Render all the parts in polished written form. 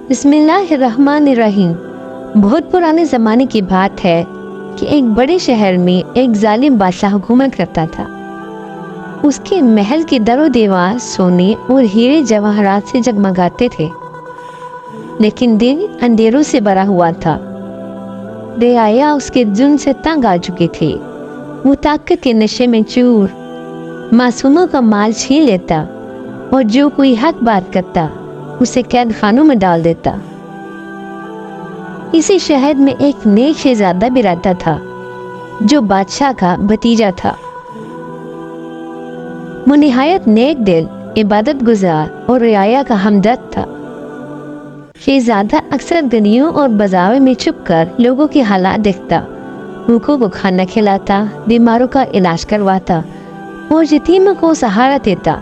بسم اللہ الرحمن الرحیم۔ بہت پرانے زمانے کی بات ہے کہ ایک بڑے شہر میں ایک ظالم بادشاہ حکومت کرتا تھا۔ اس کے محل کے در و دیوار سونے اور ہیرے جواہرات سے جگمگاتے تھے، لیکن دن اندھیروں سے بھرا ہوا تھا۔ رعایا اس کے ظلم سے تنگ آ چکے تھے۔ وہ طاقت کے نشے میں چور، معصوموں کا مال چھین لیتا اور جو کوئی حق بات کرتا اسے قید خانوں میں ڈال دیتا۔ اسی شہر میں ایک نیک شہزادہ بھی رہتا تھا جو بادشاہ کا بھتیجا تھا۔ وہ نہایت نیک دل، عبادت گزار اور رعایا کا ہمدرد تھا۔ شہزادہ اکثر گلیوں اور بازاروں میں چھپ کر لوگوں کے حالات دیکھتا، بھوکوں کو کھانا کھلاتا، بیماروں کا علاج کرواتا اور یتیموں کو سہارا دیتا۔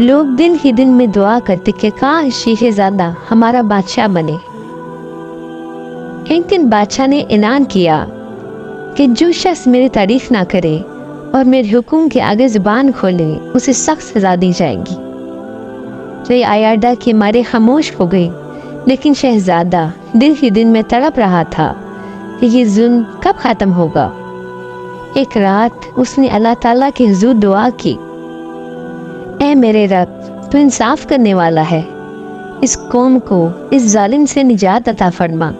لوگ دن ہی دن میں دعا کرتے کہ کاش شہزادہ ہمارا بادشاہ بنے۔ ایک دن بادشاہ نے اعلان کیا کہ جو شخص میری تعریف نہ کرے اور میرے حکم کے آگے زبان کھولے اسے سخت سزا دی جائے گی۔ رعایا ڈر کے مارے خاموش ہو گئی، لیکن شہزادہ دن ہی دن میں تڑپ رہا تھا کہ یہ ظلم کب ختم ہوگا۔ ایک رات اس نے اللہ تعالیٰ کے حضور دعا کی، اے میرے رب، تو انصاف کرنے والا ہے، اس قوم کو اس ظالم سے نجات عطا فرما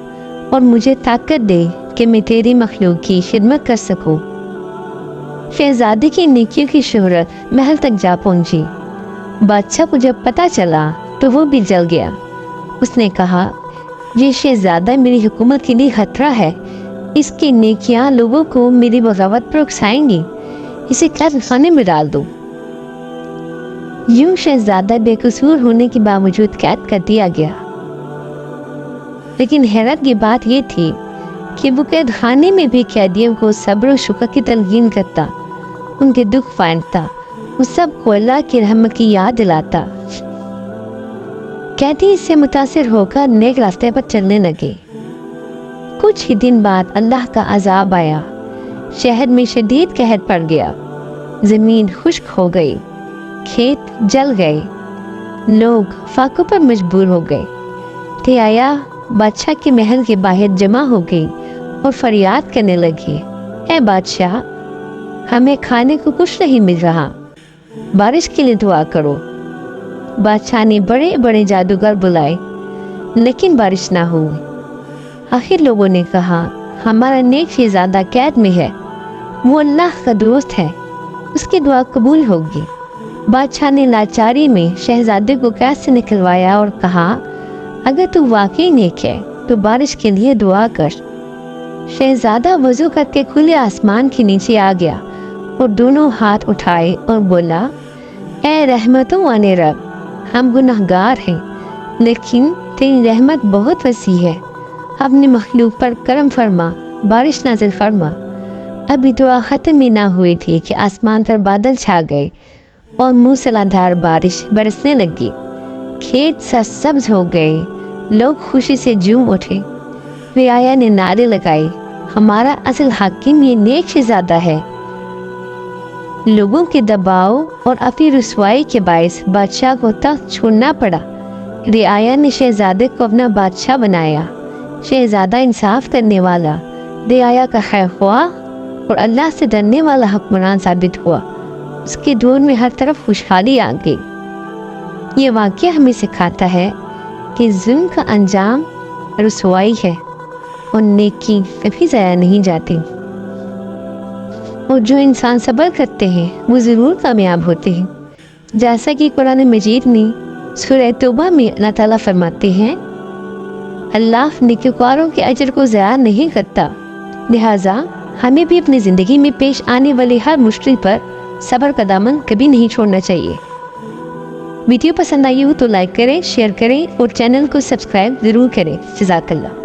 اور مجھے طاقت دے کہ میں تیری مخلوق کی خدمت کر سکوں۔ شہزادے کی نیکیوں کی شہرت محل تک جا پہنچی۔ بادشاہ کو جب پتہ چلا تو وہ بھی جل گیا۔ اس نے کہا، یہ شہزادہ میری حکومت کے لیے خطرہ ہے، اس کی نیکیاں لوگوں کو میری بغاوت پر اکسائیں گی، اسے قید خانے میں ڈال دو۔ یوں شہزادہ بے قصور ہونے کے باوجود قید کر دیا گیا۔ لیکن حیرت کی بات یہ تھی کہ وہ قید خانے میں بھی قیدیوں کو صبر و شکر کی تلقین کرتا، ان کے دکھ بانٹتا، وہ سب کو اللہ کی رحمت کی یاد دلاتا۔ قیدی اس سے متاثر ہو کر نیک راستے پر چلنے لگے۔ کچھ ہی دن بعد اللہ کا عذاب آیا، شہر میں شدید قحط پڑ گیا، زمین خشک ہو گئی، کھیت جل گئے، لوگ فاقوں پر مجبور ہو گئے۔ رعایا بادشاہ کے محل کے باہر جمع ہو گئی اور فریاد کرنے لگی، اے بادشاہ، ہمیں کھانے کو کچھ نہیں مل رہا، بارش کے لیے دعا کرو۔ بادشاہ نے بڑے بڑے جادوگر بلائے، لیکن بارش نہ ہوئی۔ آخر لوگوں نے کہا، ہمارا نیک شہزادہ قید میں ہے، وہ اللہ کا دوست ہے، اس کی دعا قبول ہوگی۔ بادشاہ نے لاچاری میں شہزادے کو قید سے نکلوایا اور کہا، اگر تو واقعی نیک ہے تو بارش کے لیے دعا کر۔ شہزادہ وضو کر کے کھلے آسمان کے نیچے آ گیا اور دونوں ہاتھ اٹھائے اور بولا، اے رحمتوں والے رب، ہم گناہگار ہیں، لیکن تیری رحمت بہت وسیع ہے، اپنی مخلوق پر کرم فرما، بارش نازل فرما۔ ابھی دعا ختم ہی نہ ہوئی تھی کہ آسمان پر بادل چھا گئے اور موسلادھار بارش برسنے لگی، کھیت سرسبز ہو گئے، لوگ خوشی سے جھوم اٹھے۔ رعایا نے نعرے لگائے، ہمارا اصل حاکم یہ نیک شہزادہ ہے۔ لوگوں کے دباؤ اور اپنی رسوائی کے باعث بادشاہ کو تخت چھوڑنا پڑا۔ رعایا نے شہزادے کو اپنا بادشاہ بنایا۔ شہزادہ انصاف کرنے والا، رعایا کا خیر خواہ اور اللہ سے ڈرنے والا حکمران ثابت ہوا۔ اس کے دور میں ہر طرف خوشحالی آ گئی۔ یہ واقعہ ہمیں سکھاتا ہے کہ ظلم کا انجام رسوائی ہے اور نیکی کبھی ضائع نہیں جاتی، اور جو انسان صبر کرتے ہیں وہ ضرور کامیاب ہوتے ہیں۔ جیسا کہ قرآن مجید میں سورہ توبہ میں اللہ تعالیٰ فرماتے ہیں، اللہ نیکوکاروں کے اجر کو ضائع نہیں کرتا، لہٰذا ہمیں بھی اپنی زندگی میں پیش آنے والی ہر مشکل پر صبر کا دامن کبھی نہیں چھوڑنا چاہیے۔ ویڈیو پسند آئی ہو تو لائک کریں، شیئر کریں اور چینل کو سبسکرائب ضرور کریں۔ جزاک اللہ۔